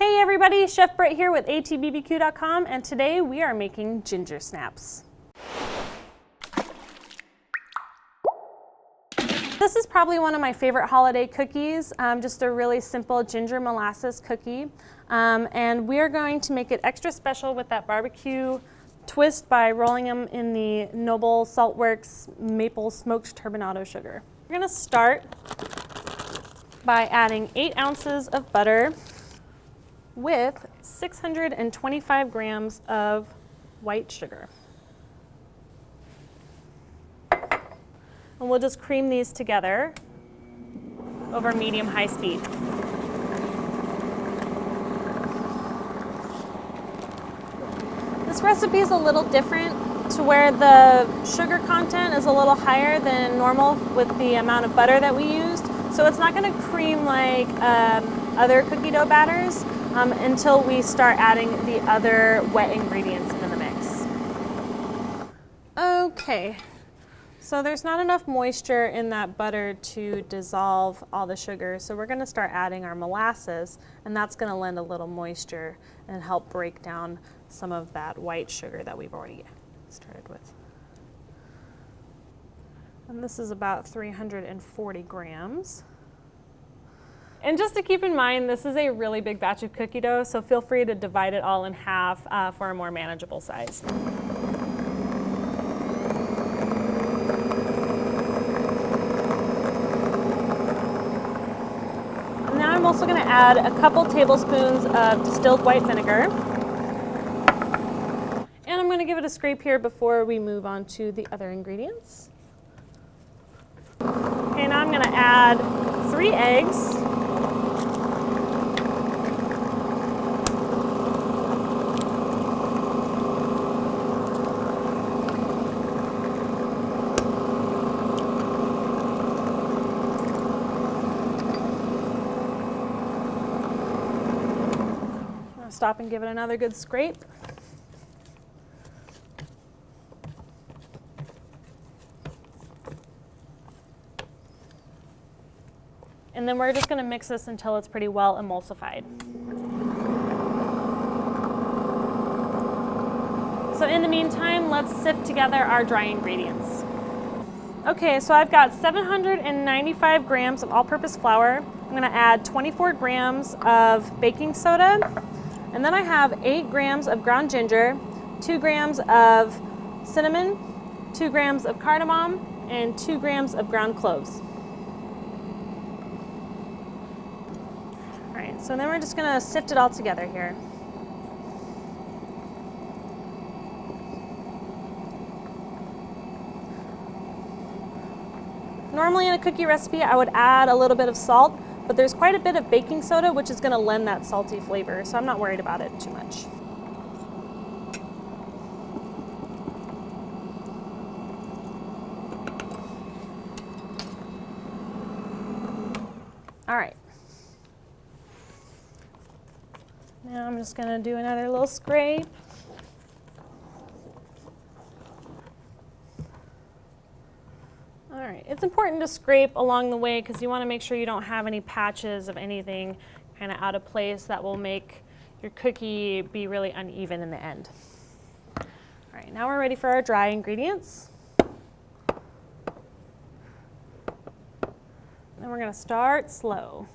Hey everybody, Chef Britt here with atbbq.com, and today we are making ginger snaps. This is probably one of my favorite holiday cookies, just a really simple ginger molasses cookie. And we are going to make it extra special with that barbecue twist by rolling them in the Noble Saltworks maple smoked turbinado sugar. We're going to start by adding 8 ounces of butter with 625 grams of white sugar. And we'll just cream these together over medium-high speed. This recipe is a little different to where the sugar content is a little higher than normal with the amount of butter that we used. So it's not going to cream like other cookie dough batters until we start adding the other wet ingredients into the mix. Okay, so there's not enough moisture in that butter to dissolve all the sugar, so we're going to start adding our molasses, and that's going to lend a little moisture and help break down some of that white sugar that we've already started with. And this is about 340 grams. And just to keep in mind, this is a really big batch of cookie dough, so feel free to divide it all in half for a more manageable size. And now I'm also going to add a couple tablespoons of distilled white vinegar. And I'm going to give it a scrape here before we move on to the other ingredients. Okay, now I'm going to add 3 eggs. Stop and give it another good scrape. And then we're just going to mix this until it's pretty well emulsified. So in the meantime, let's sift together our dry ingredients. Okay, so I've got 795 grams of all-purpose flour. I'm going to add 24 grams of baking soda. And then I have 8 grams of ground ginger, 2 grams of cinnamon, 2 grams of cardamom, and 2 grams of ground cloves. All right, so then we're just gonna sift it all together here. Normally in a cookie recipe, I would add a little bit of salt, but there's quite a bit of baking soda, which is going to lend that salty flavor, so I'm not worried about it too much. All right. Now I'm just going to do another little scrape. It's important to scrape along the way because you want to make sure you don't have any patches of anything kind of out of place that will make your cookie be really uneven in the end. All right, now we're ready for our dry ingredients. Then we're going to start slow.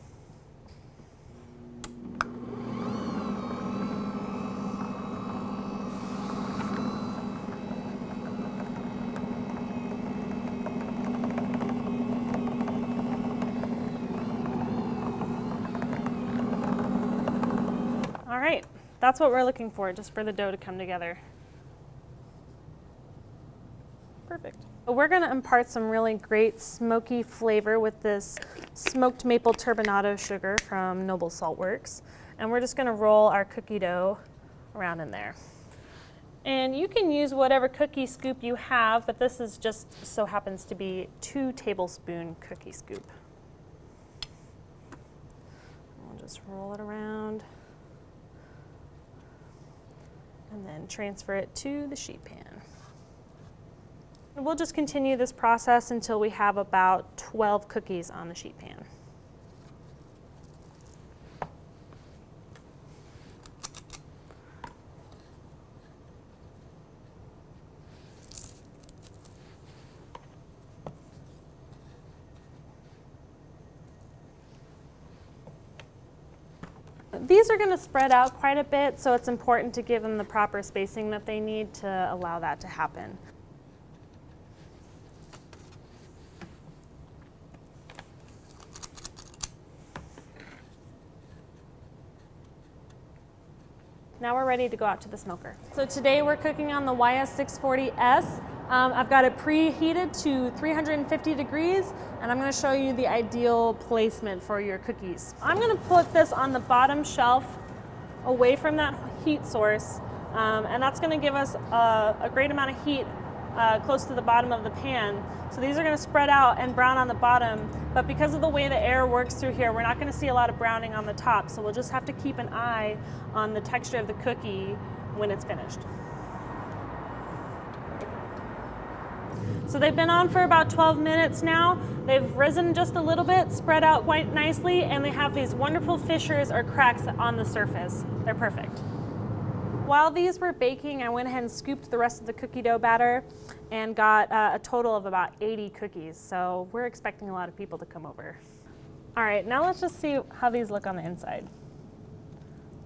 All right, that's what we're looking for, just for the dough to come together. Perfect. We're going to impart some really great smoky flavor with this smoked maple turbinado sugar from Noble Saltworks. And we're just going to roll our cookie dough around in there. And you can use whatever cookie scoop you have, but this is just so happens to be 2 tablespoon cookie scoop. We'll just roll it around. And then transfer it to the sheet pan. We'll just continue this process until we have about 12 cookies on the sheet pan. These are going to spread out quite a bit, so it's important to give them the proper spacing that they need to allow that to happen. Now we're ready to go out to the smoker. So today we're cooking on the YS640S. I've got it preheated to 350 degrees, and I'm going to show you the ideal placement for your cookies. I'm going to put this on the bottom shelf away from that heat source, and that's going to give us a great amount of heat close to the bottom of the pan. So these are going to spread out and brown on the bottom, but because of the way the air works through here, we're not going to see a lot of browning on the top, so we'll just have to keep an eye on the texture of the cookie when it's finished. So they've been on for about 12 minutes now. They've risen just a little bit, spread out quite nicely, and they have these wonderful fissures or cracks on the surface. They're perfect. While these were baking, I went ahead and scooped the rest of the cookie dough batter and got a total of about 80 cookies. So we're expecting a lot of people to come over. All right, now let's just see how these look on the inside.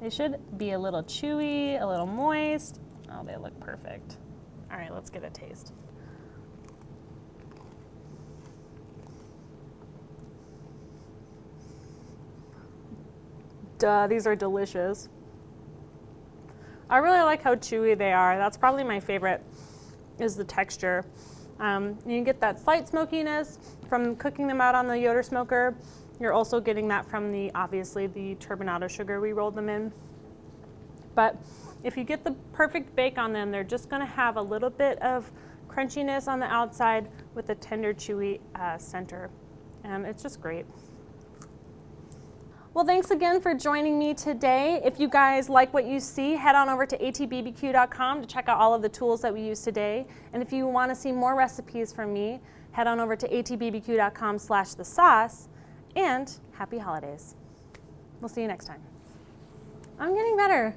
They should be a little chewy, a little moist. Oh, they look perfect. All right, let's get a taste. Duh, these are delicious. I really like how chewy they are. That's probably my favorite, is the texture. You get that slight smokiness from cooking them out on the Yoder smoker. You're also getting that from obviously the turbinado sugar we rolled them in. But if you get the perfect bake on them, they're just gonna have a little bit of crunchiness on the outside with a tender, chewy center. And it's just great. Well, thanks again for joining me today. If you guys like what you see, head on over to atbbq.com to check out all of the tools that we use today. And if you want to see more recipes from me, head on over to atbbq.com/thesauce. And happy holidays. We'll see you next time. I'm getting better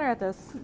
at this.